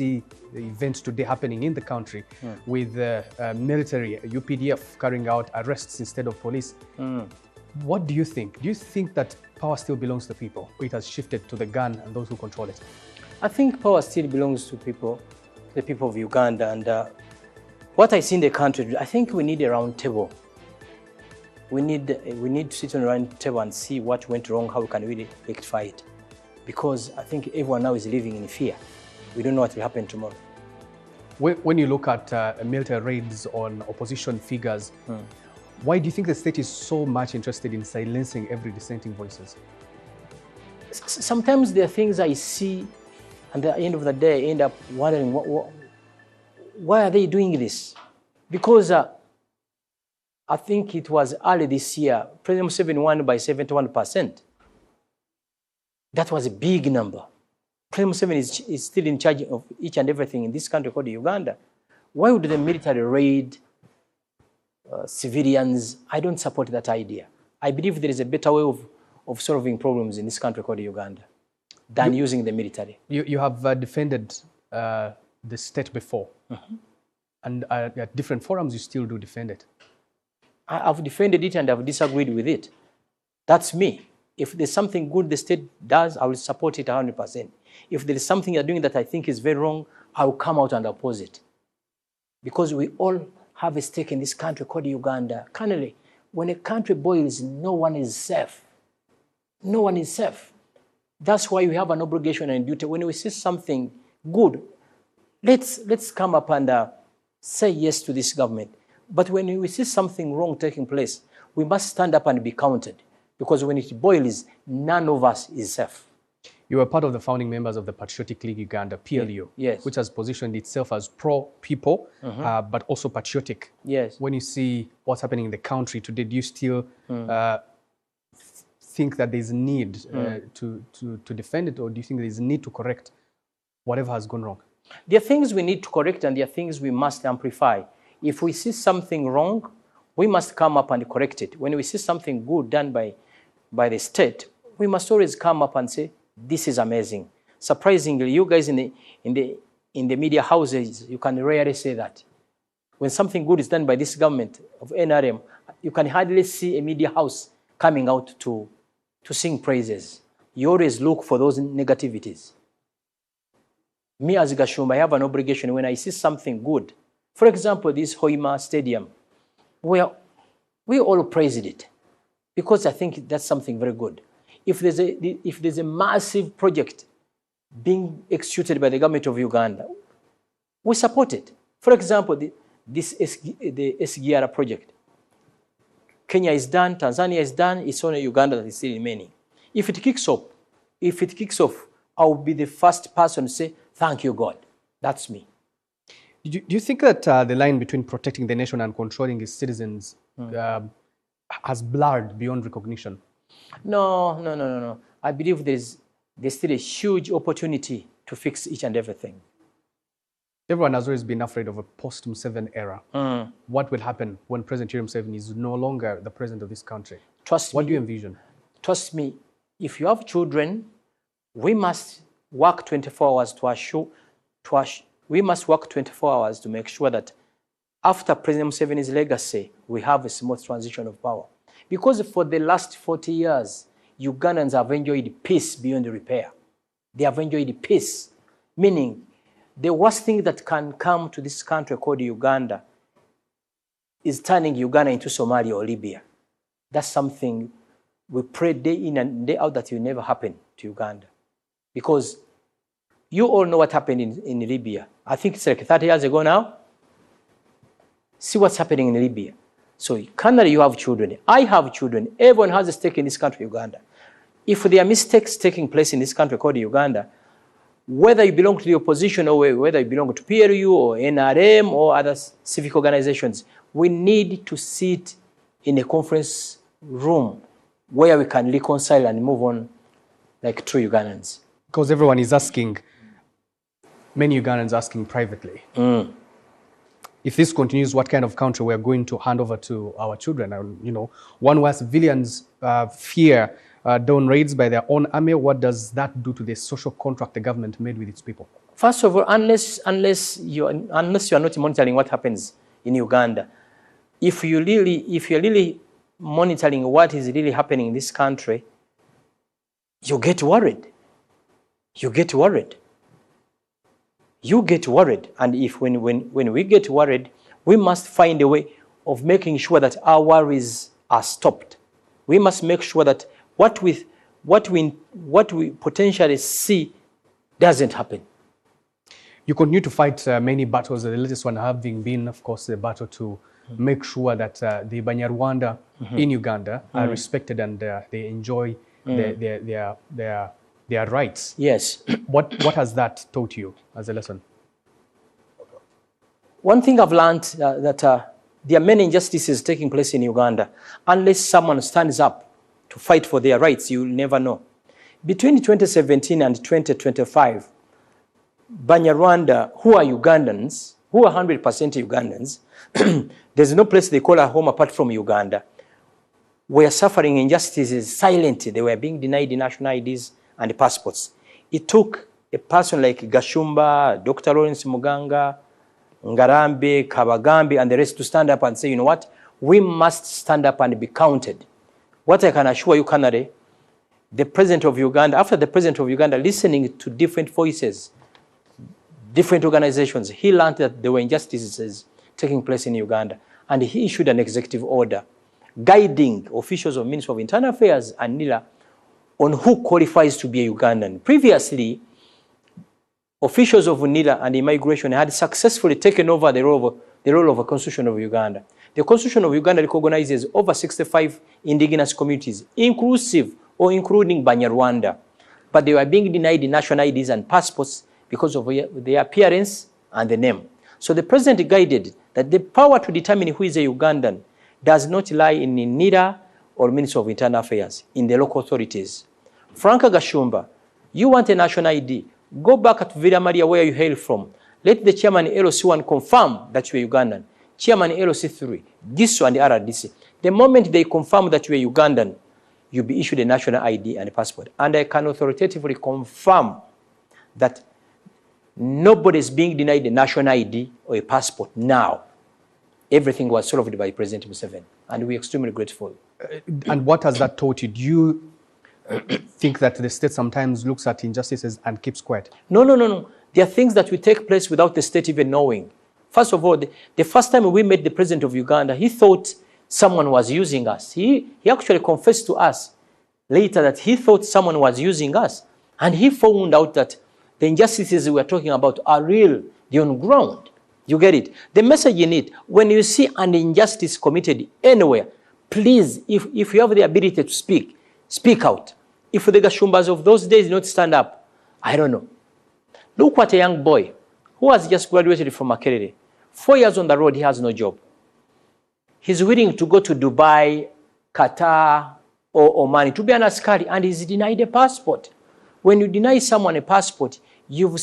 see the events today happening in the country with military, UPDF carrying out arrests instead of police. What do you think? Do you think that power still belongs to the people, or it has shifted to the gun and those who control it? I think power still belongs to people, the people of Uganda. And what I see in the country, I think we need a round table. We need to sit on a round table and see what went wrong, how we can really rectify it. Because I think everyone now is living in fear. We don't know what will happen tomorrow. When you look at military raids on opposition figures, why do you think the state is so much interested in silencing every dissenting voices? Sometimes there are things I see, and at the end of the day, I end up wondering, why are they doing this? Because I think it was early this year, President Museveni won by 71%. That was a big number. President Museveni is still in charge of each and everything in this country called Uganda. Why would the military raid civilians? I don't support that idea. I believe there is a better way of solving problems in this country called Uganda than using the military. You have defended the state before, and at different forums you still do defend it. I've defended it and I've disagreed with it. That's me. If there's something good the state does, I will support it 100%. If there is something you're doing that I think is very wrong, I will come out and oppose it. Because we all have a stake in this country called Uganda. Currently, when a country boils, no one is safe. No one is safe. That's why we have an obligation and duty. When we see something good, let's come up and say yes to this government. But when we see something wrong taking place, we must stand up and be counted. Because when it boils, none of us is safe. You were part of the founding members of the Patriotic League Uganda, PLU, yes, which has positioned itself as pro-people, but also patriotic. Yes. When you see what's happening in the country today, do you still think that there's a need to defend it, or do you think there's a need to correct whatever has gone wrong? There are things we need to correct and there are things we must amplify. If we see something wrong, we must come up and correct it. When we see something good done by the state, we must always come up and say, this is amazing. Surprisingly, you guys in the media houses, you can rarely say that. When something good is done by this government of NRM, you can hardly see a media house coming out to sing praises. You always look for those negativities. Me as Gashumba, I have an obligation when I see something good. For example, this Hoima Stadium, where we all praised it because I think that's something very good. If there's a massive project being executed by the government of Uganda, we support it. For example, the SGR project. Kenya is done, Tanzania is done, it's only Uganda that is still remaining. If it kicks off, I will be the first person to say, thank you, God. That's me. Do you think that the line between protecting the nation and controlling its citizens has blurred beyond recognition? No. I believe there's still a huge opportunity to fix each and everything. Everyone has always been afraid of a post-Museveni era. What will happen when President Museveni is no longer the president of this country? What do you envision? Trust me, if you have children, we must work 24 hours we must work 24 hours to make sure that after President Museveni's legacy, we have a smooth transition of power. Because for the last 40 years, Ugandans have enjoyed peace beyond repair. They have enjoyed peace, meaning the worst thing that can come to this country called Uganda is turning Uganda into Somalia or Libya. That's something we pray day in and day out that will never happen to Uganda. Because you all know what happened in Libya. I think it's like 30 years ago now. See what's happening in Libya. So currently you have children. I have children. Everyone has a stake in this country, Uganda. If there are mistakes taking place in this country called Uganda, whether you belong to the opposition or whether you belong to PLU or NRM or other civic organizations, we need to sit in a conference room where we can reconcile and move on like true Ugandans. Because everyone is asking, many Ugandans asking privately, if this continues, what kind of country we are going to hand over to our children? One where civilians fear dawn raids by their own army. What does that do to the social contract the government made with its people? First of all, unless you are not monitoring what happens in Uganda, if you're really monitoring what is really happening in this country, you get worried. You get worried. And if when we get worried, we must find a way of making sure that our worries are stopped. We must make sure that what we potentially see doesn't happen. You continue to fight many battles, the latest one having been, of course, the battle to make sure that the Banyarwanda in Uganda are respected and they enjoy their rights. Yes. What has that taught you as a lesson? One thing I've learned that there are many injustices taking place in Uganda. Unless someone stands up to fight for their rights, you'll never know. Between 2017 and 2025, Banyarwanda, who are Ugandans, who are 100% Ugandans, there's no place they call a home apart from Uganda, were suffering injustices silently. They were being denied national IDs and passports. It took a person like Gashumba, Dr. Lawrence Muganga, Ngarambe, Kabagambi, and the rest to stand up and say, you know what, we must stand up and be counted. What I can assure you, Canary, the President of Uganda, after the President of Uganda listening to different voices, different organizations, he learned that there were injustices taking place in Uganda, and he issued an executive order guiding officials of Ministry of Internal Affairs and NILA on who qualifies to be a Ugandan. Previously, officials of NILA and immigration had successfully taken over the role of a Constitution of Uganda. The Constitution of Uganda recognizes over 65 indigenous communities, inclusive or including Banyarwanda, but they were being denied national IDs and passports because of their appearance and the name. So the president guided that the power to determine who is a Ugandan does not lie in NILA or Ministry of Internal Affairs, in the local authorities. Frank Gashumba, you want a national ID, go back to Villa Maria where you hail from. Let the chairman LOC1 confirm that you are Ugandan. Chairman LOC3, GISO and RDC. The moment they confirm that you are Ugandan, you'll be issued a national ID and a passport. And I can authoritatively confirm that nobody is being denied a national ID or a passport now. Everything was solved by President Museveni, and we're extremely grateful. And what has that taught you? Do you think that the state sometimes looks at injustices and keeps quiet? No. There are things that will take place without the state even knowing. First of all, the first time we met the president of Uganda, he thought someone was using us. He actually confessed to us later that he thought someone was using us. And he found out that the injustices we are talking about are real, they're on ground. You get it? The message in it, when you see an injustice committed anywhere, please, if you have the ability to speak out. If the Gashumbas of those days did not stand up, I don't know. Look at a young boy who has just graduated from Makerere. 4 years on the road, he has no job. He's willing to go to Dubai, Qatar, or Oman to be an askari, and he's denied a passport. When you deny someone a passport, you've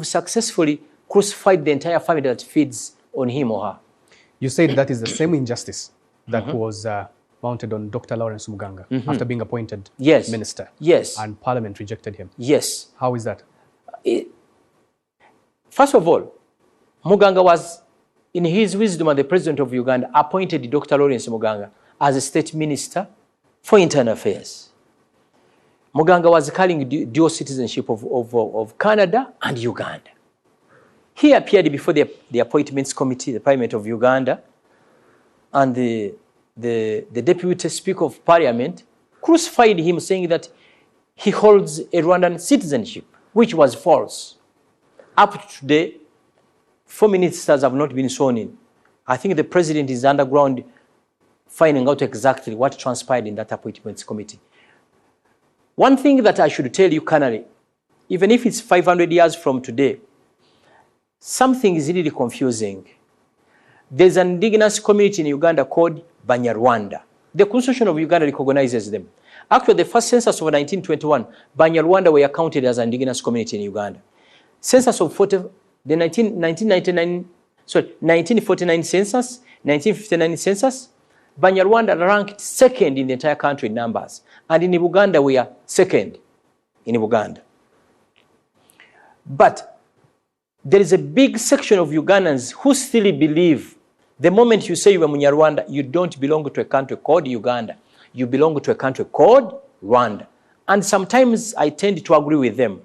successfully crucified the entire family that feeds on him or her. You said that is the same injustice that was mounted on Dr. Lawrence Muganga after being appointed minister. Yes. And Parliament rejected him. Yes. How is that? First of all, Muganga was, in his wisdom as the president of Uganda, appointed Dr. Lawrence Muganga as a state minister for internal affairs. Muganga was carrying dual citizenship of Canada and Uganda. He appeared before the appointments committee, the Parliament of Uganda, and the deputy speaker of parliament crucified him, saying that he holds a Rwandan citizenship, which was false. Up to today, 4 ministers have not been sworn in. I think the president is underground finding out exactly what transpired in that appointments committee. One thing that I should tell you, Canary, even if it's 500 years from today, something is really confusing. There's an indigenous community in Uganda called Banyarwanda. The Constitution of Uganda recognizes them. Actually, the first census of 1921, Banyarwanda were counted as an indigenous community in Uganda. Census of 1949 census, 1959 census, Banyarwanda ranked second in the entire country in numbers. And in Uganda, we are second in Uganda. But there is a big section of Ugandans who still believe the moment you say you are Munyarwanda, you don't belong to a country called Uganda. You belong to a country called Rwanda. And sometimes I tend to agree with them.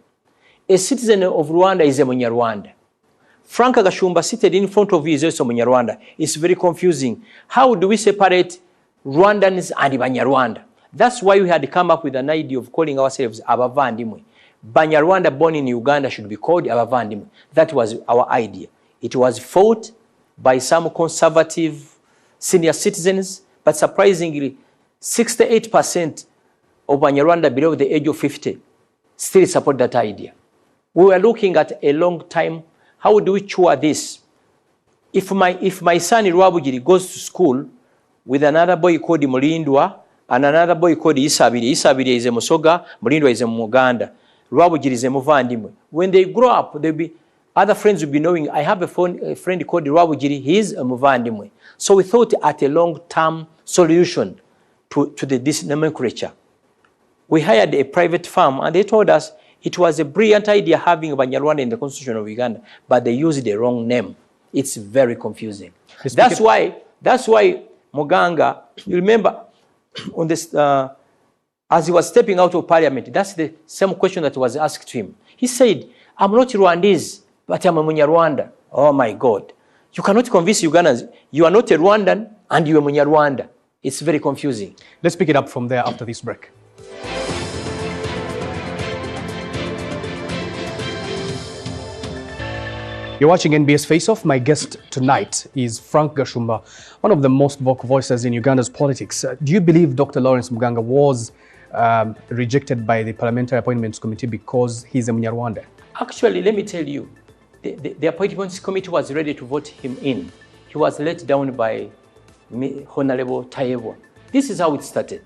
A citizen of Rwanda is a Munyarwanda. Frank Gashumba seated in front of you is also Munyarwanda. It's very confusing. How do we separate Rwandans and Banyarwanda? That's why we had come up with an idea of calling ourselves Abavandimwe. Banyarwanda born in Uganda should be called Abavandimwe. That was our idea. It was fought by some conservative senior citizens, but surprisingly, 68% of Banyarwanda below the age of 50 still support that idea. We were looking at a long time, how do we cure this? If my son Rwabugiri goes to school with another boy called Mulindwa and another boy called Isabiri, Isabiri is a Musoga, Mulindwa is a Muganda, Rwabugiri is a Muvandimwe. When they grow up, they'll be, other friends will be knowing, I have a friend called Rwabugiri, he is a Muvandimwe. So we thought at a long-term solution to this nomenclature. We hired a private firm and they told us it was a brilliant idea having Banyarwanda in the constitution of Uganda, but they used the wrong name. It's very confusing. That's why Muganga, you remember on this, as he was stepping out of parliament, that's the same question that was asked to him. He said, I'm not Rwandese, but I'm a Munyarwanda. Oh my God. You cannot convince Ugandans. You are not a Rwandan and you are Munyarwanda. It's very confusing. Let's pick it up from there after this break. You're watching NBS Face Off. My guest tonight is Frank Gashumba, one of the most vocal voices in Uganda's politics. Do you believe Dr. Lawrence Muganga was rejected by the Parliamentary Appointments Committee because he's a Munyarwanda? Actually, let me tell you, the Appointments Committee was ready to vote him in. He was let down by Honorable Tayewa. This is how it started.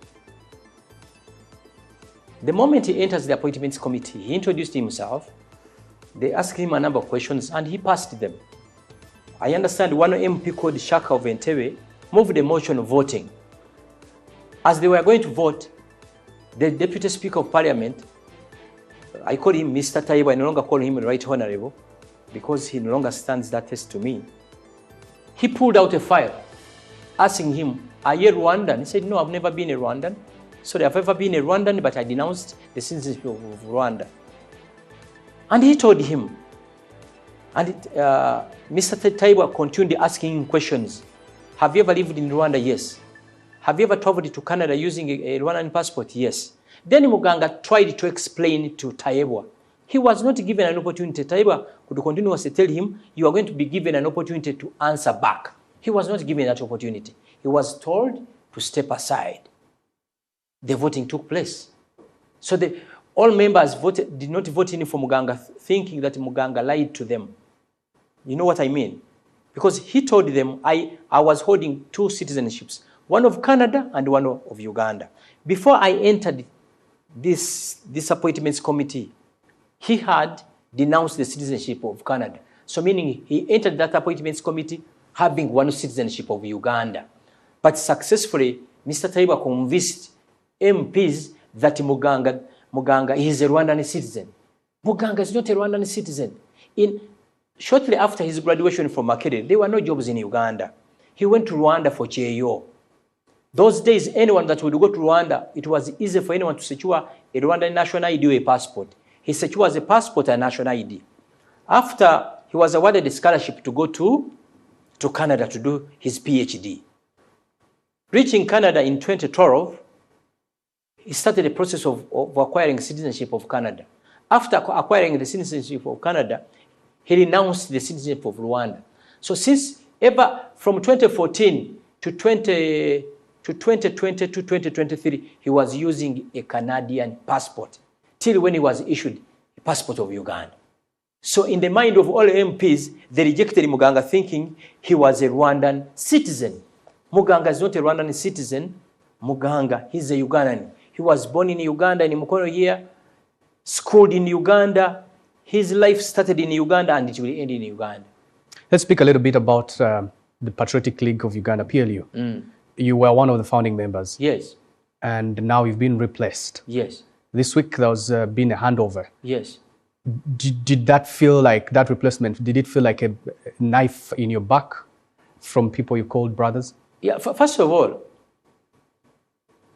The moment he enters the Appointments Committee, he introduced himself. They asked him a number of questions and he passed them. I understand one MP called Shaka of Entebbe moved a motion of voting. As they were going to vote, the Deputy Speaker of Parliament, I call him Mr. Tayewa, I no longer call him Right Honorable because he no longer stands that test to me. He pulled out a file asking him, are you Rwandan? He said, no, I've never been a Rwandan. Sorry, I've ever been a Rwandan, but I denounced the citizenship of Rwanda. And he told him, and Mr. Tayewa continued asking him questions. Have you ever lived in Rwanda? Yes. Have you ever traveled to Canada using a Rwandan passport? Yes. Then Muganga tried to explain to Tayewa. He was not given an opportunity. Tayewa could continuously tell him, you are going to be given an opportunity to answer back. He was not given that opportunity. He was told to step aside. The voting took place. So all members did not vote in for Muganga, thinking that Muganga lied to them. You know what I mean? Because he told them, I was holding two citizenships, one of Canada and one of Uganda. Before I entered this Appointments Committee, he had denounced the citizenship of Canada. So meaning he entered that Appointments Committee having one citizenship of Uganda. But successfully, Mr. Tayewa convinced MPs that Muganga is a Rwandan citizen. Muganga is not a Rwandan citizen. Shortly after his graduation from Makerere, there were no jobs in Uganda. He went to Rwanda for Cheyo. Those days, anyone that would go to Rwanda, it was easy for anyone to secure a Rwandan national ID or a passport. He secured a passport and national ID. After he was awarded a scholarship to go to Canada to do his PhD. Reaching Canada in 2012, he started the process of acquiring citizenship of Canada. After acquiring the citizenship of Canada, he renounced the citizenship of Rwanda. So from 2014 to 2020 to 2023, he was using a Canadian passport till when he was issued a passport of Uganda. So in the mind of all MPs, they rejected Muganga thinking he was a Rwandan citizen. Muganga is not a Rwandan citizen. Muganga, he's a Ugandan. He was born in Uganda in Mukono year, schooled in Uganda. His life started in Uganda and it will end in Uganda. Let's speak a little bit about the Patriotic League of Uganda, PLU. You were one of the founding members. Yes. And now you've been replaced. Yes. This week there's been a handover. Yes. Did that feel like, that replacement, did it feel like a knife in your back from people you called brothers? Yeah, first of all,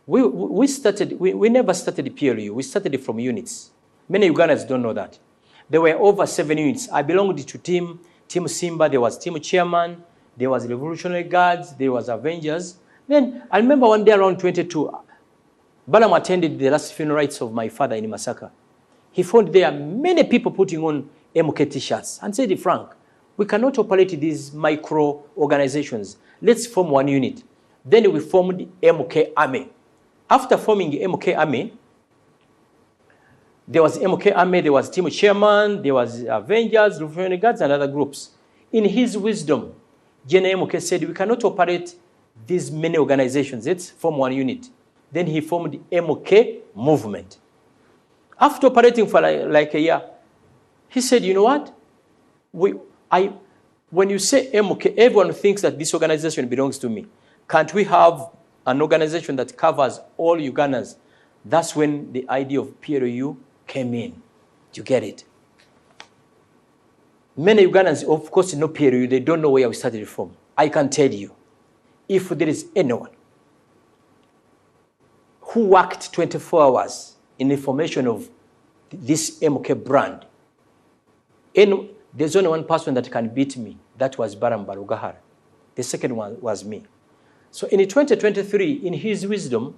we never started PLU. We started from units. Many Ugandans don't know that. There were over 7 units. I belonged to Team Simba. There was Team Chairman. There was Revolutionary Guards. There was Avengers. Then I remember one day around 22, Balaam attended the last funeral rites of my father in Masaka. He found there many people putting on MK t-shirts and said, Frank, we cannot operate these micro organizations. Let's form one unit. Then we formed MK Army. After forming MK Army, there was MK Army, there was Team Chairman, there was Avengers, Revolutionary Guards, and other groups. In his wisdom, General MK said, we cannot operate these many organizations. Let's form one unit. Then he formed MK Movement. After operating for like a year, he said, you know what? When you say MK, everyone thinks that this organization belongs to me. Can't we have an organization that covers all Ugandans? That's when the idea of PLU came in. You get it? Many Ugandans, of course, know PLU. They don't know where we started from. I can tell you, if there is anyone who worked 24 hours in the formation of this MK brand, and there's only one person that can beat me. That was Baram Barugahara. The second one was me. So in 2023, in his wisdom,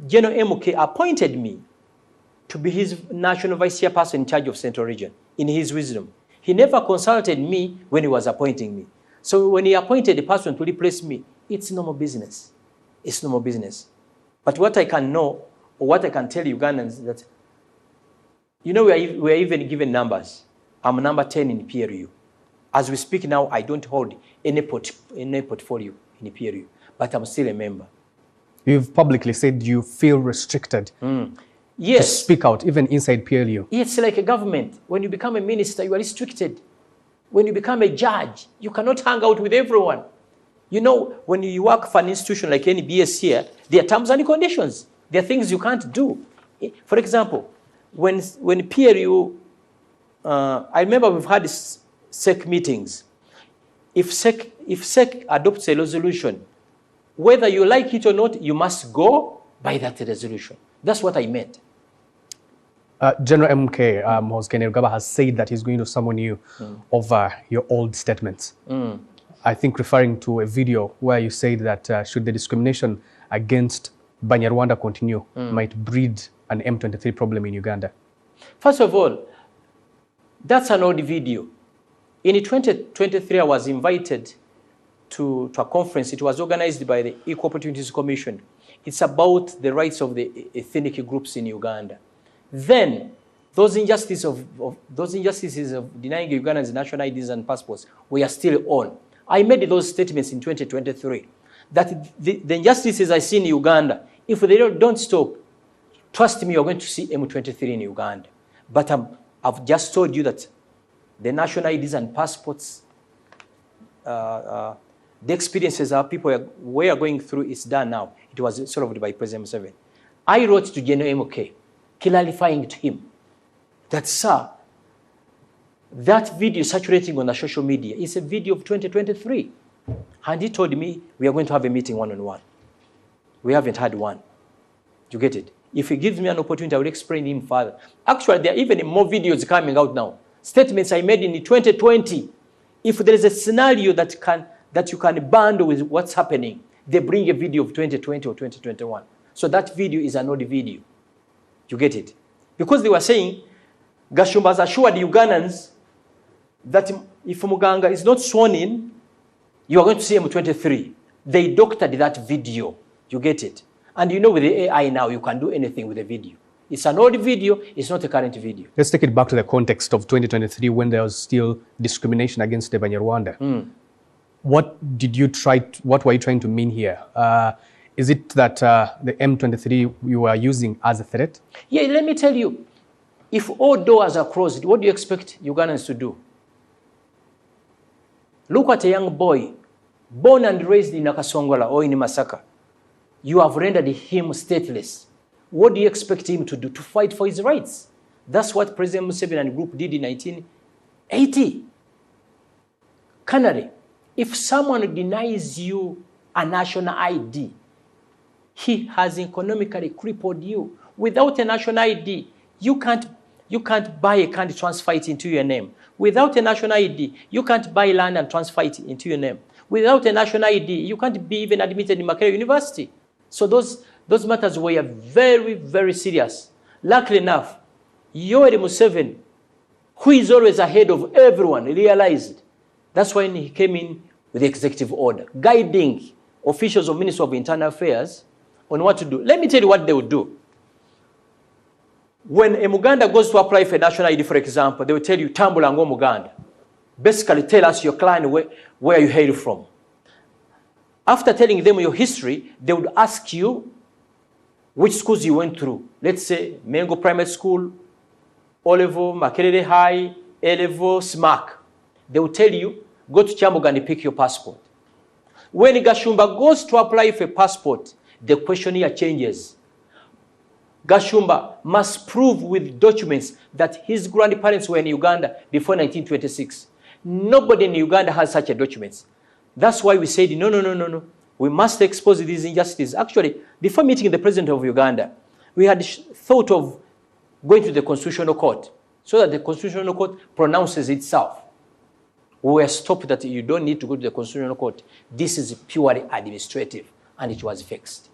General MK appointed me to be his national vice chairperson in charge of Central Region. In his wisdom, he never consulted me when he was appointing me. So when he appointed a person to replace me, it's normal business. It's normal business. But what I can know, or what I can tell Ugandans is that, you know, we're even given numbers. I'm number 10 in PLU. As we speak now, I don't hold any portfolio in PLU, but I'm still a member. You've publicly said you feel restricted yes. to speak out, even inside PLU. It's like a government. When you become a minister, you are restricted. When you become a judge, you cannot hang out with everyone. You know, when you work for an institution like NBS here, there are terms and conditions. There are things you can't do. For example, when PLU, I remember we've had SEC meetings. If SEC adopts a resolution, whether you like it or not, you must go by that resolution. That's what I meant. General MK Hosken Rugaba has said that he's going to summon you over your old statements. I think referring to a video where you said that should the discrimination against Banyarwanda continue, might breed an M23 problem in Uganda. First of all, that's an old video. In 2023, I was invited to a conference. It was organized by the Equal Opportunities Commission. It's about the rights of the ethnic groups in Uganda. Then, those injustices of denying Ugandans national IDs and passports were still on. I made those statements in 2023, that the injustices I see in Uganda, if they don't stop, trust me, you're going to see M23 in Uganda. But I've just told you that the national IDs and passports, the experiences our people were going through is done now. It was solved by President Museveni. I wrote to General MK, clarifying to him that, sir, that video circulating on the social media is a video of 2023. And he told me, we are going to have a meeting one-on-one. We haven't had one. You get it? If he gives me an opportunity, I will explain him further. Actually, there are even more videos coming out now. Statements I made in 2020. If there is a scenario that you can bundle with what's happening, they bring a video of 2020 or 2021. So that video is an old video. You get it? Because they were saying, Gashumba has assured Ugandans that if Muganga is not sworn in, you are going to see M23. They doctored that video. You get it? And you know, with the AI now, you can do anything with a video. It's an old video, it's not a current video. Let's take it back to the context of 2023 when there was still discrimination against the Banyarwanda. What were you trying to mean here? Is it that the M23 you were using as a threat? Yeah, let me tell you. If all doors are closed, what do you expect Ugandans to do? Look at a young boy, born and raised in Nakasongola or in Masaka. You have rendered him stateless. What do you expect him to do? To fight for his rights? That's what President Museveni and group did in 1980. Canary, if someone denies you a national ID, he has economically crippled you. Without a national ID, you can't buy a car and transfer it into your name. Without a national ID, you can't buy land and transfer it into your name. Without a national ID, you can't be even admitted in Makerere University. So those matters were very, very serious. Luckily enough, Yoweri Museveni, who is always ahead of everyone, realized. That's when he came in with the executive order, guiding officials of Ministry of Internal Affairs on what to do. Let me tell you what they would do. When a Muganda goes to apply for national ID, for example, they will tell you, Tambula ngo Muganda. Basically, tell us your clan, where you hail from. After telling them your history, they would ask you which schools you went through. Let's say Mengo Primary School, O-Level, Makerere High, A-Level, SMAC. They will tell you, go to Kyamuga and pick your passport. When Gashumba goes to apply for a passport, the questionnaire changes. Gashumba must prove with documents that his grandparents were in Uganda before 1926. Nobody in Uganda has such a documents. That's why we said, no. We must expose these injustices. Actually, before meeting the president of Uganda, we had thought of going to the Constitutional Court so that the Constitutional Court pronounces itself. We were stopped that you don't need to go to the Constitutional Court. This is purely administrative, and it was fixed.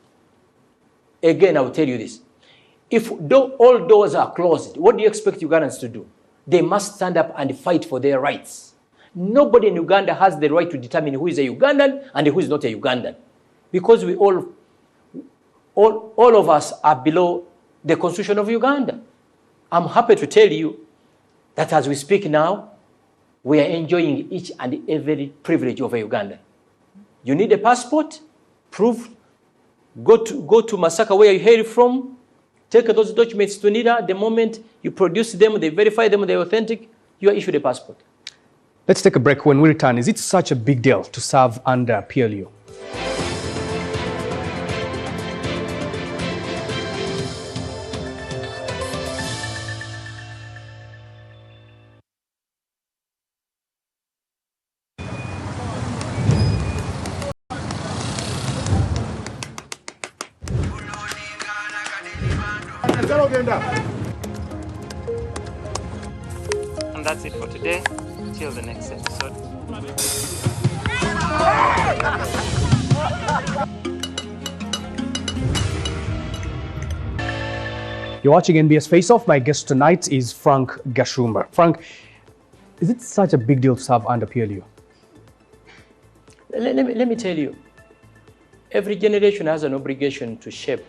Again, I will tell you this. If all doors are closed, what do you expect Ugandans to do? They must stand up and fight for their rights. Nobody in Uganda has the right to determine who is a Ugandan and who is not a Ugandan. Because we all of us are below the Constitution of Uganda. I'm happy to tell you that as we speak now, we are enjoying each and every privilege of a Ugandan. You need a passport, proof, go to Masaka where you hail from, take those documents to NIDA. The moment you produce them, they verify them, they're authentic, you are issued a passport. Let's take a break. When we return, is it such a big deal to serve under PLU? And that's it for today. Till the next episode. You're watching NBS Face Off. My guest tonight is Frank Gashumba. Frank, is it such a big deal to serve under PLU? Let me tell you, every generation has an obligation to shape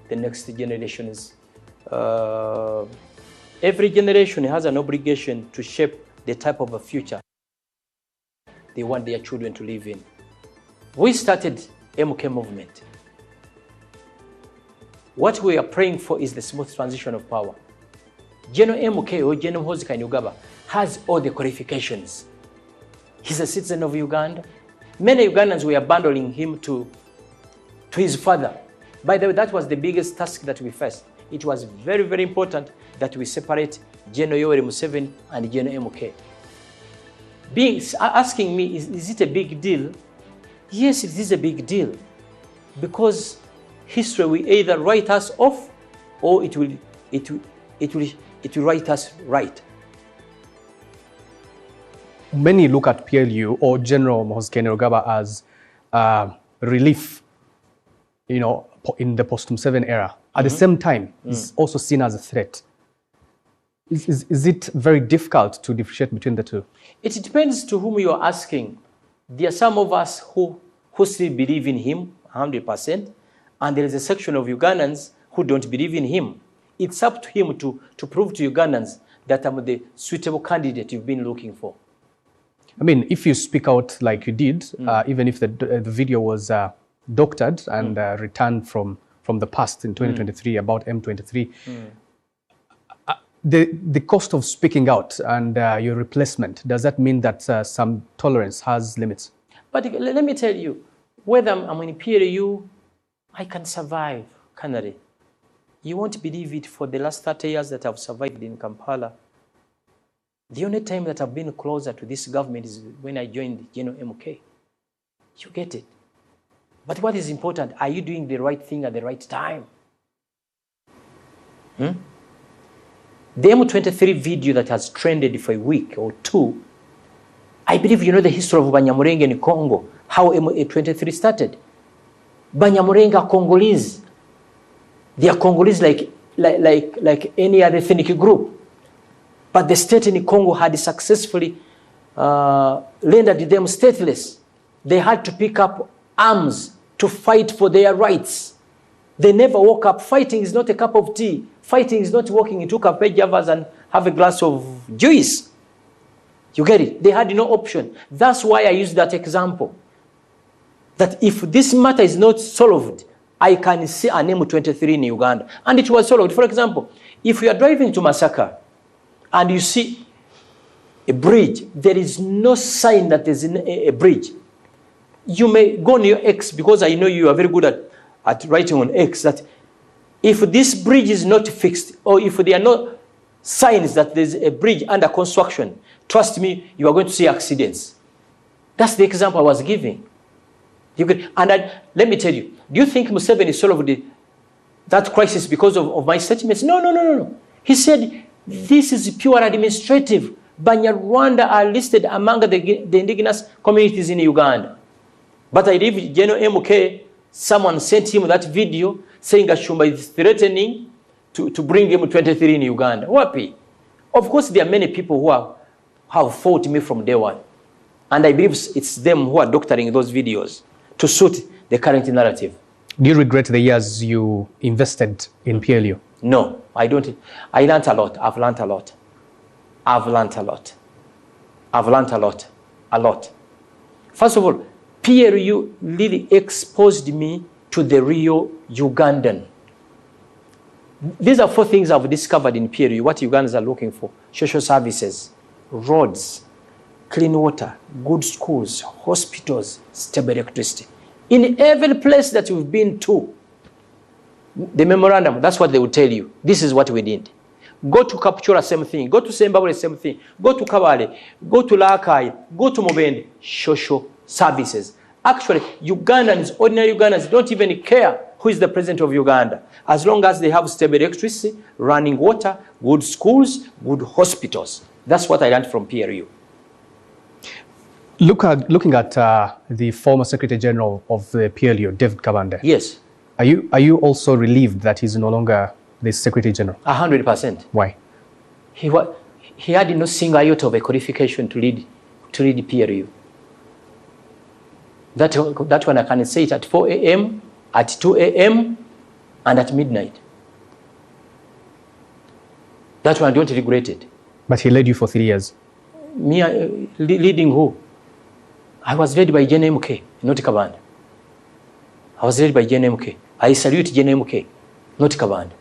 the next generations. Every generation has an obligation to shape the type of a future they want their children to live in. We started MK movement. What we are praying for is the smooth transition of power. General MK or General Muhoozi Kainerugaba has all the qualifications. He's a citizen of Uganda. Many Ugandans were abandoning him to his father. By the way, that was the biggest task that we faced. It was very, very important that we separate General Yoweri Museveni and General MK. Asking me, is it a big deal? Yes, it is a big deal. Because history will either write us off or it will write us right. Many look at PLU or General Muhoozi Kainerugaba as relief, in the post-Museveni era. At the same time, it's also seen as a threat. Is it very difficult to differentiate between the two? It depends to whom you are asking. There are some of us who still believe in him 100%, and there is a section of Ugandans who don't believe in him. It's up to him to prove to Ugandans that I'm the suitable candidate you've been looking for. I mean, if you speak out like you did, even if the video was doctored and returned from the past in 2023 about M23, the cost of speaking out and your replacement, does that mean that some tolerance has limits? But let me tell you, whether I'm in PLU, I can survive, Canary. You won't believe it, for the last 30 years that I've survived in Kampala, the only time that I've been closer to this government is when I joined MK. You get it? But what is important, are you doing the right thing at the right time? The M23 video that has trended for a week or two, I believe you know the history of Banyamulenge in Congo, how M23 started. Banyamulenge are Congolese. They are Congolese like any other ethnic group. But the state in Congo had successfully rendered them stateless. They had to pick up arms to fight for their rights. They never woke up. Fighting is not a cup of tea. Fighting is not walking into cafe javas and have a glass of juice. You get it? They had no option. That's why I use that example. That if this matter is not solved, I can see an M23 in Uganda. And it was solved. For example, if you are driving to Masaka and you see a bridge, there is no sign that there's a bridge. You may go on your X, because I know you are very good at writing on X, that if this bridge is not fixed, or if there are no signs that there's a bridge under construction, trust me, you are going to see accidents. That's the example I was giving. Let me tell you, do you think Museveni solved that crisis because of my statements? No. He said, this is pure administrative. Banyarwanda are listed among the indigenous communities in Uganda. But I believe General MK, someone sent him that video saying Gashumba is threatening to bring M23 in Uganda. Wapi? Of course, there are many people who have fought me from day one. And I believe it's them who are doctoring those videos to suit the current narrative. Do you regret the years you invested in PLU? No, I don't. I learned a lot. I've learned a lot. A lot. First of all, PLU really exposed me to the real Ugandan. These are 4 things I've discovered in PLU, what Ugandans are looking for: social services, roads, clean water, good schools, hospitals, stable electricity. In every place that we've been to, the memorandum, that's what they will tell you. This is what we did. Go to Kapchora, same thing. Go to Sembabule, same thing. Go to Kabale. Go to Lakai. Go to Mubende. Social services. Actually, Ugandans, ordinary Ugandans, don't even care who is the president of Uganda, as long as they have stable electricity, running water, good schools, good hospitals. That's what I learned from PRU. Looking at the former Secretary General of the PLU, David Kabande. Yes. Are you also relieved that he's no longer the Secretary General? 100%. Why? He had no single iota of a qualification to lead PRU. That one I can say it at 4 a.m., at 2 a.m., and at midnight. That one I don't regret it. But he led you for 3 years. Me leading who? I was led by JNMK, not Kabanda. I was led by JNMK. I salute JNMK, not Kabanda.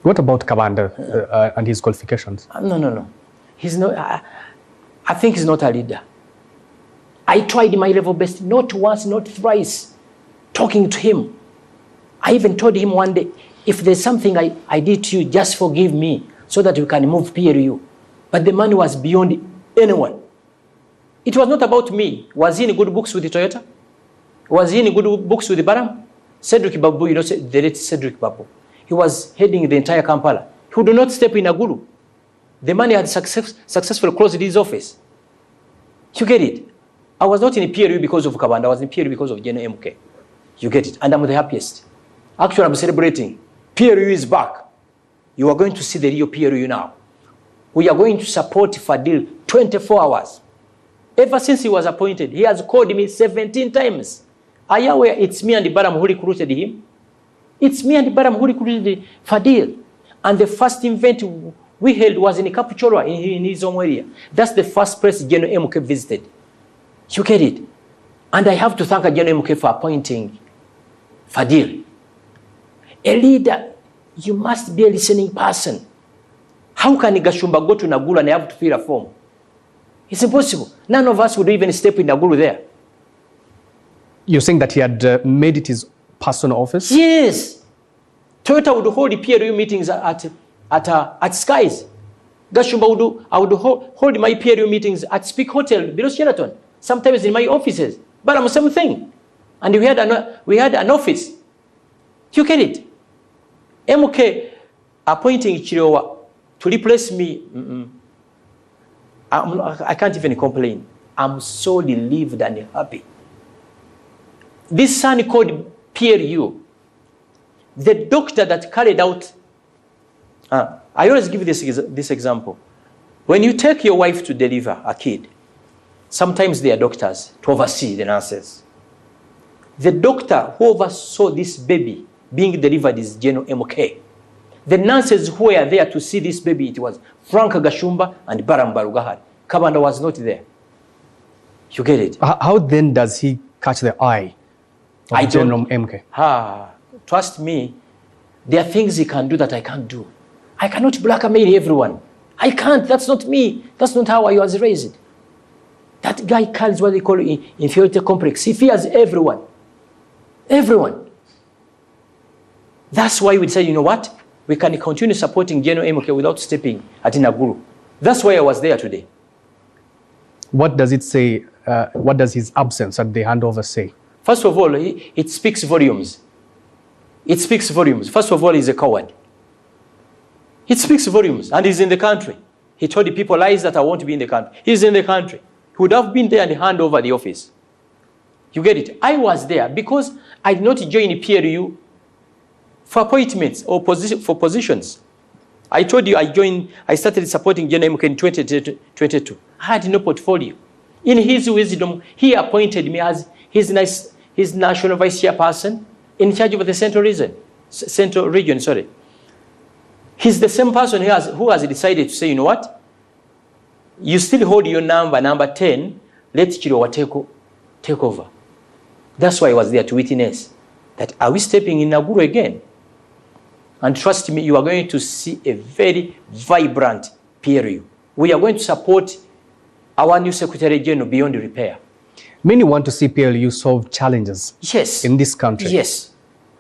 What about Kabanda and his qualifications? No. He's not. I think he's not a leader. I tried my level best, not once, not thrice, talking to him. I even told him one day, if there's something I did to you, just forgive me so that we can move PRU. But the man was beyond anyone. It was not about me. Was he in good books with Toyota? Was he in good books with Baram? Cedric Babu, you know, the late Cedric Babu. He was heading the entire Kampala. He would not step in a guru. The man had successfully closed his office. You get it? I was not in PRU because of Kabanda. I was in PRU because of JNMK. You get it? And I'm the happiest. Actually, I'm celebrating. PRU is back. You are going to see the real PRU now. We are going to support Fadil 24 hours. Ever since he was appointed, he has called me 17 times. Are you aware it's me and Baram who recruited him? It's me and Baram who recruited Fadil. And the first event we held was in Kapchora, in his own area. That's the first place General MK visited. You get it? And I have to thank General MK for appointing Fadil. A leader, you must be a listening person. How can Gashumba go to Naguru and have to fill a form? It's impossible. None of us would even step in Naguru there. You're saying that he had made it his personal office? Yes. Toyota would hold the PLU meetings at Skies. Gashumba I would hold my PLU meetings at Speak Hotel, below Sheraton, sometimes in my offices. But I'm the same thing. And we had an office. You get it? MK appointing Chirowa to replace me. I can't even complain. I'm so relieved and happy. This son called PLU, the doctor that carried out, I always give this example. When you take your wife to deliver a kid, sometimes they are doctors to oversee the nurses. The doctor who oversaw this baby being delivered is General MK. The nurses who were there to see this baby, it was Frank Gashumba and Baram Barugahar. Kabanda was not there. You get it? How then does he catch the eye of General MK? Trust me, there are things he can do that I can't do. I cannot blackmail everyone. I can't. That's not me. That's not how I was raised. That guy carries what they call inferiority complex. He fears everyone. Everyone. That's why we say, you know what? We can continue supporting General MK without stepping at Inaguru. That's why I was there today. What does it say? What does his absence at the handover say? First of all, it speaks volumes. It speaks volumes. First of all, he's a coward. It speaks volumes, and he's in the country. He told the people lies that I won't be in the country. He's in the country. He would have been there and hand over the office. You get it? I was there because I did not join PLU for appointments or for positions. I told you I started supporting General MK in 2022. I had no portfolio. In his wisdom, he appointed me as his national vice chairperson in charge of the central region. He's the same person who has decided to say, you know what? You still hold your number 10, let Chirowa take over. That's why I was there to witness that are we stepping in Naguru again? And trust me, you are going to see a very vibrant PLU. We are going to support our new Secretary General beyond repair. Many want to see PLU solve challenges in this country. Yes.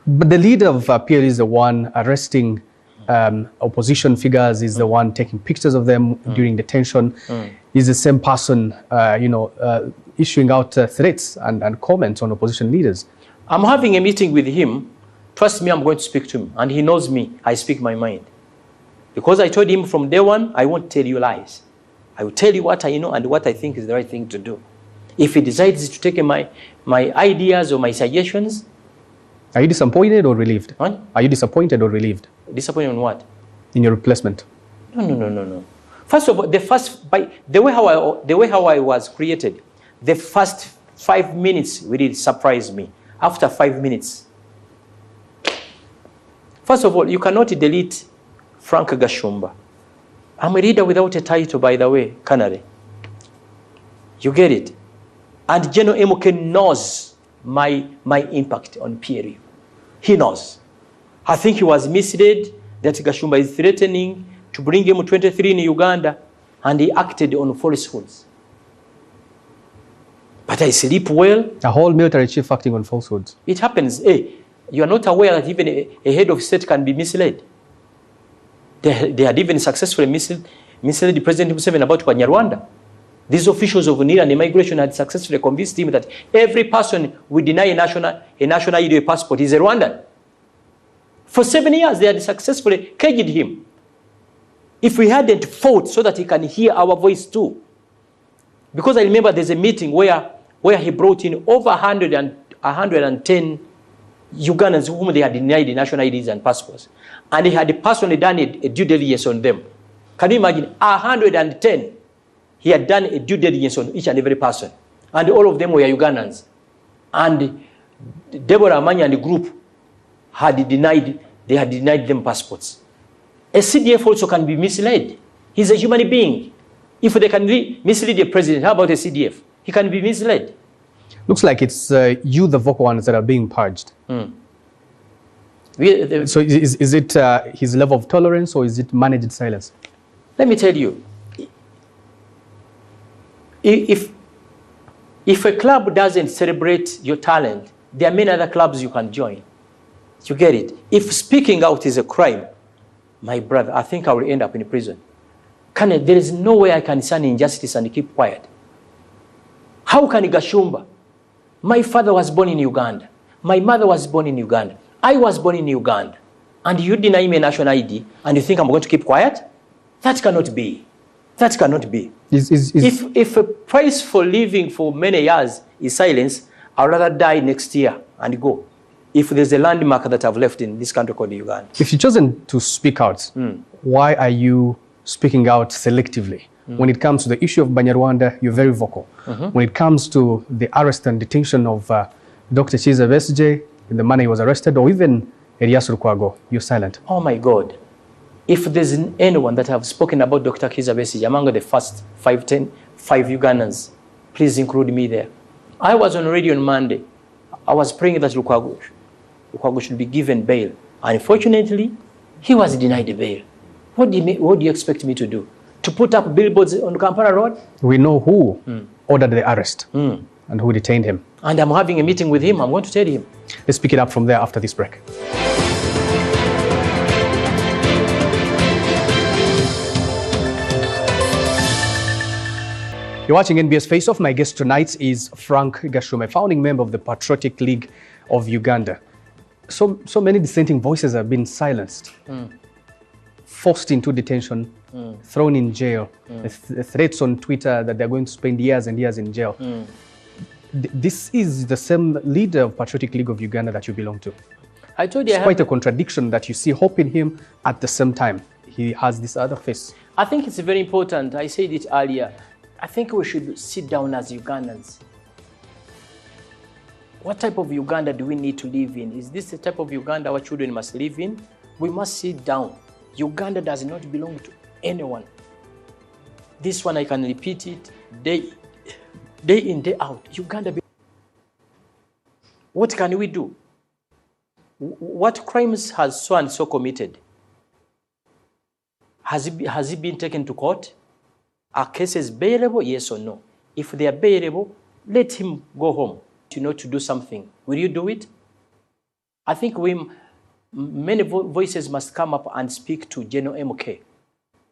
But the leader of PLU is the one arresting opposition figures, is the one taking pictures of them during detention, is the same person, issuing out threats and comments on opposition leaders. I'm having a meeting with him. Trust me, I'm going to speak to him. And he knows me. I speak my mind. Because I told him from day one, I won't tell you lies. I will tell you what I know and what I think is the right thing to do. If he decides to take my ideas or my suggestions. Are you disappointed or relieved? What? Are you disappointed or relieved? Disappointed on what? In your replacement. No. First of all, the way how I was created, the first 5 minutes really surprised me. After 5 minutes. First of all, you cannot delete Frank Gashumba. I'm a leader without a title, by the way, Canary. You get it? And General MK knows my impact on PLU. He knows. I think he was misled that Gashumba is threatening to bring M23 in Uganda, and he acted on falsehoods. But I sleep well. A whole military chief acting on falsehoods. It happens. Hey, you are not aware that even a head of state can be misled. They had even successfully misled President Museveni about Rwanda. These officials of NIRA and immigration had successfully convinced him that every person we deny a national ID or passport is a Rwandan. For 7 years, they had successfully caged him. If we hadn't fought so that he can hear our voice too. Because I remember there's a meeting where he brought in over 110 Ugandans whom they had denied the national IDs and passports. And he had personally done a due diligence on them. Can you imagine? 110. He had done a due diligence on each and every person. And all of them were Ugandans. And Deborah Amanya and the group had denied them passports. A CDF also can be misled. He's a human being. If they can mislead the president, how about a CDF? He can be misled. Looks like it's you, the vocal ones, that are being purged. So is it his level of tolerance, or is it managed silence? Let me tell you, if a club doesn't celebrate your talent, there are many other clubs you can join. You get it? If speaking out is a crime, my brother, I think I will end up in prison. There is no way I can stand injustice and keep quiet. How can Gashumba? My father was born in Uganda. My mother was born in Uganda. I was born in Uganda. And you deny me a national ID and you think I'm going to keep quiet? That cannot be. That cannot be. If a price for living for many years is silence, I'd rather die next year and go. If there's a landmark that I've left in this country called Uganda. If you've chosen to speak out, why are you speaking out selectively? When it comes to the issue of Banyarwanda, you're very vocal. When it comes to the arrest and detention of Dr. Chiza Besigye, in the manner he was arrested, or even Elias Lukwago, you're silent. Oh my God. If there's anyone that have spoken about Dr. Chiza Besigye among the first 5 Ugandans, please include me there. I was on radio on Monday. I was praying that Lukwago should be given bail. Unfortunately, he was denied the bail. What do you expect me to do? To put up billboards on Kampala Road? We know who ordered the arrest and who detained him. And I'm having a meeting with him. I'm going to tell him. Let's pick it up from there after this break. You're watching NBS Face Off. My guest tonight is Frank Gashumba, a founding member of the Patriotic League of Uganda. So many dissenting voices have been silenced, forced into detention, thrown in jail, threats on Twitter that they're going to spend years and years in jail. This is the same leader of Patriotic League of Uganda that you belong to. I told you it's quite a contradiction that you see hope in him at the same time. He has this other face. I think it's very important. I said it earlier. I think we should sit down as Ugandans. What type of Uganda do we need to live in? Is this the type of Uganda our children must live in? We must sit down. Uganda does not belong to anyone. This one, I can repeat it day in, day out. Uganda. What can we do? What crimes has so and so committed? Has he been taken to court? Are cases bailable? Yes or no? If they are bailable, let him go home. To do something. Will you do it? I think many voices must come up and speak to General MK.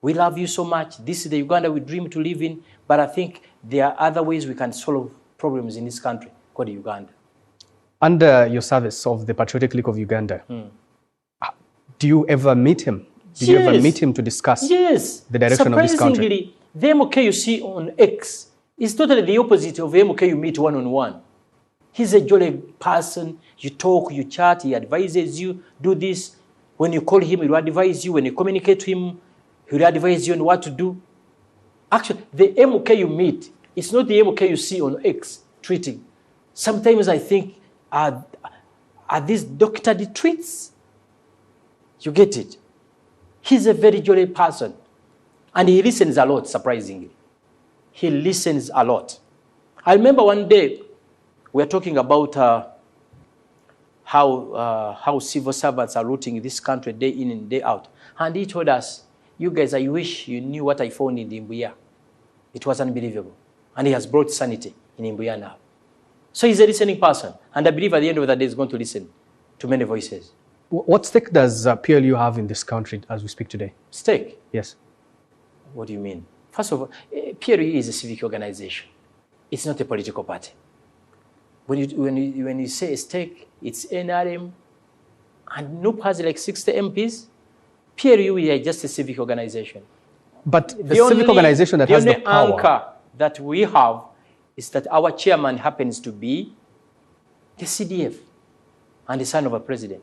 We love you so much. This is the Uganda we dream to live in. But I think there are other ways we can solve problems in this country called Uganda. Under your service of the Patriotic League of Uganda, do you ever meet him? Did you ever meet him to discuss the direction of this country? Surprisingly, the MK you see on X is totally the opposite of the MK you meet one-on-one. He's a jolly person. You talk, you chat, he advises you, do this. When you call him, he will advise you. When you communicate to him, he will advise you on what to do. Actually, the MK you meet, it's not the MK you see on X tweeting. Sometimes I think, are these doctored tweets? You get it? He's a very jolly person. And he listens a lot, surprisingly. He listens a lot. I remember one day, we are talking about how civil servants are looting this country day in and day out. And he told us, you guys, I wish you knew what I found in Imbuya. It was unbelievable. And he has brought sanity in Imbuya now. So he's a listening person. And I believe at the end of the day, he's going to listen to many voices. What stake does PLU have in this country as we speak today? Stake? Yes. What do you mean? First of all, PLU is a civic organization. It's not a political party. When you say a stake, it's NRM, and NUP has like 60 MPs. PLU is just a civic organization. But the civic organization that has the power. The only anchor that we have is that our chairman happens to be the CDF and the son of a president.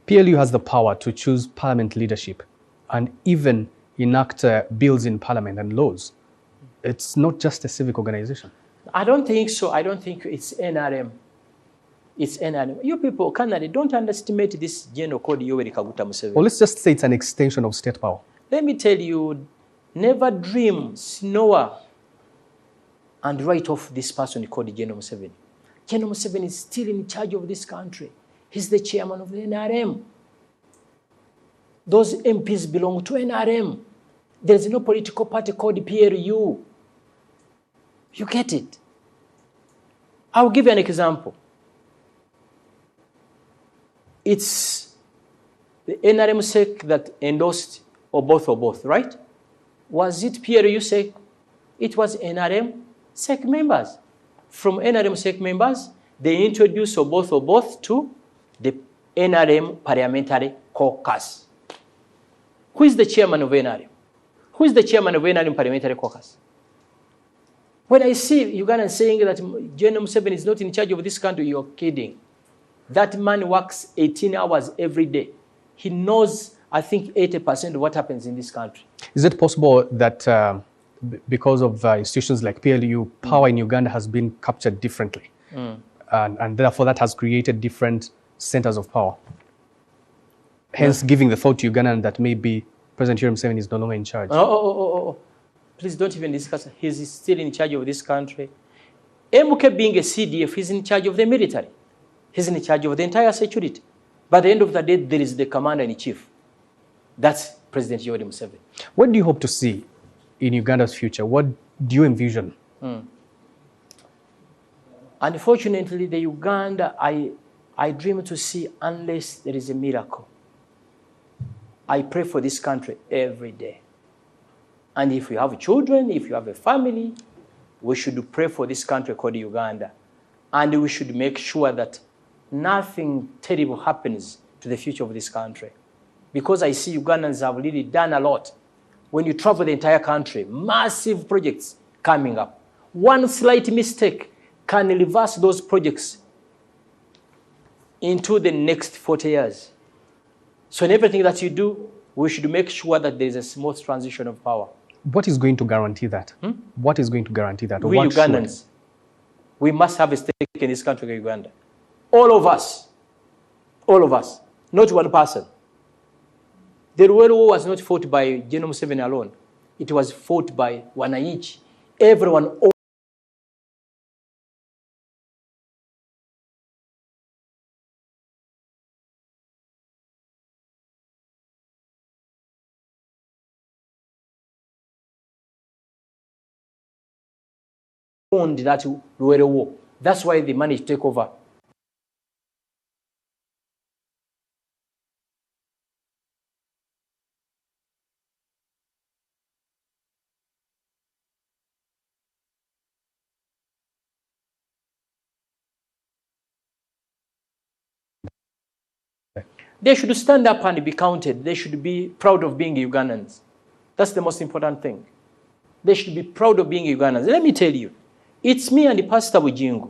PLU has the power to choose parliament leadership and even enact bills in parliament and laws. It's not just a civic organization. I don't think so. I don't think it's NRM. It's NRM. You people, Canada, don't underestimate this general called Yoweri Kaguta Museveni. Well, let's just say it's an extension of state power. Let me tell you, never dream, snore, and write off this person called General Museveni. General Museveni is still in charge of this country. He's the chairman of the NRM. Those MPs belong to NRM. There's no political party called PLU. You get it? I'll give you an example. it's the NRM SEC that endorsed or both, right? Was it PLU SEC? It was NRM SEC members. From NRM SEC members, they introduced or both to the NRM Parliamentary Caucus. Who is the chairman of NRM? Who is the chairman of NRM Parliamentary Caucus? When I see Ugandans saying that General Museveni is not in charge of this country, you're kidding. That man works 18 hours every day. He knows, I think, 80% of what happens in this country. Is it possible that because of institutions like PLU, power in Uganda has been captured differently? And therefore that has created different centers of power? Hence giving the thought to Uganda that maybe President Yoweri Museveni is no longer in charge. Please don't even discuss it. He's still in charge of this country. MK being a CDF, he's in charge of the military. He's in charge of the entire security. By the end of the day, there is the commander-in-chief. That's President Yoweri Museveni. What do you hope to see in Uganda's future? What do you envision? Unfortunately, the Uganda I dream to see, unless there is a miracle. I pray for this country every day. And if you have children, if you have a family, we should pray for this country called Uganda. And we should make sure that nothing terrible happens to the future of this country. Because I see Ugandans have really done a lot. When you travel the entire country, massive projects coming up. One slight mistake can reverse those projects into the next 40 years. So in everything that you do, we should make sure that there is a smooth transition of power. What is going to guarantee that? What is going to guarantee that? We Ugandans, we must have a stake in this country, Uganda. All of us, not one person. The Rural War was not fought by General Museveni alone. It was fought by wananchi. Everyone owned that Rural War. That's why they managed to take over. They should stand up and be counted. They should be proud of being Ugandans. That's the most important thing. They should be proud of being Ugandans. Let me tell you, it's me and Pastor Bujingu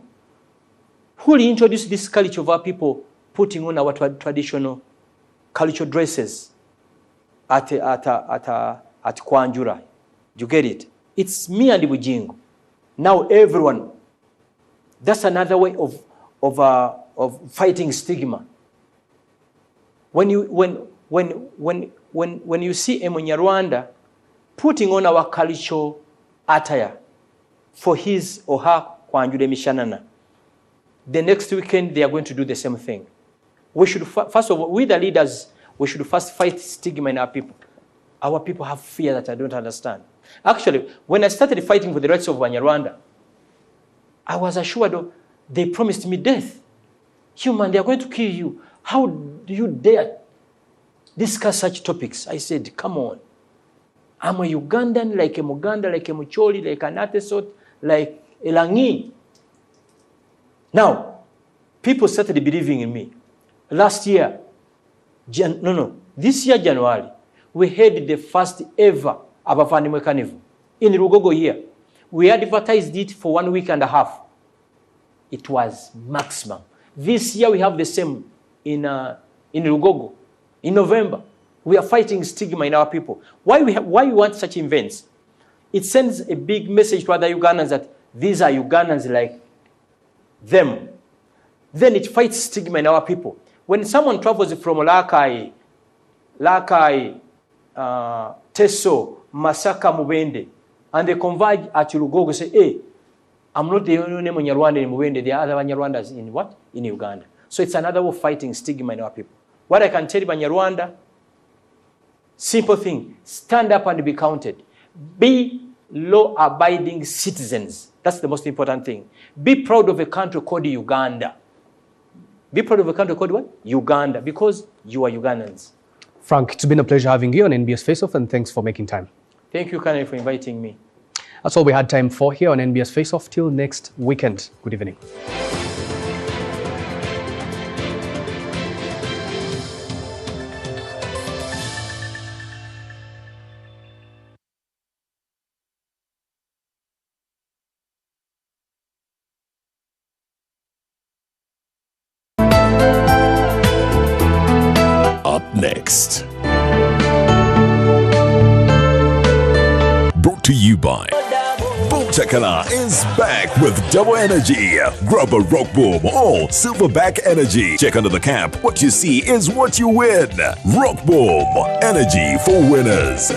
who introduced this culture of our people putting on our traditional cultural dresses at Kwanjura. You get it? It's me and Bujingu. Now everyone, that's another way of fighting stigma. When you see a Munyarwanda putting on our cultural attire for his or her Kwanjure Mishanana, the next weekend they are going to do the same thing. We should first of all, we the leaders, we should first fight stigma in our people. Our people have fear that I don't understand. Actually, when I started fighting for the rights of Banyarwanda, I was assured they promised me death. Human, they are going to kill you. How do you dare discuss such topics? I said, come on. I'm a Ugandan, like a Muganda, like a Mucholi, like an Atesot, like a Langi. Now, people started believing in me. Last year, this year, January, we had the first ever Abafani Carnival in Rugogo here. We advertised it for 1 week and a half. It was maximum. This year we have the same in Rugogo. In November, we are fighting stigma in our people. Why we want such events? It sends a big message to other Ugandans that these are Ugandans like them. Then it fights stigma in our people. When someone travels from Lakai, Teso, Masaka, Mubende, and they converge at Rugogo, say, hey, I'm not the only Munyarwanda in Mubende, there are other Banyarwandas in what? In Uganda. So it's another way of fighting stigma in our people. What I can tell you, Banyarwanda, simple thing, stand up and be counted. Be law-abiding citizens. That's the most important thing. Be proud of a country called Uganda. Be proud of a country called what? Uganda, because you are Ugandans. Frank, it's been a pleasure having you on NBS Face Off, and thanks for making time. Thank you, Kanye, for inviting me. That's all we had time for here on NBS Face Off. Till next weekend. Good evening. Up next. Brought to you by Boomchakala is back with double energy. Grab a rock boom or silverback energy. Check under the cap. What you see is what you win. Rock boom, energy for winners.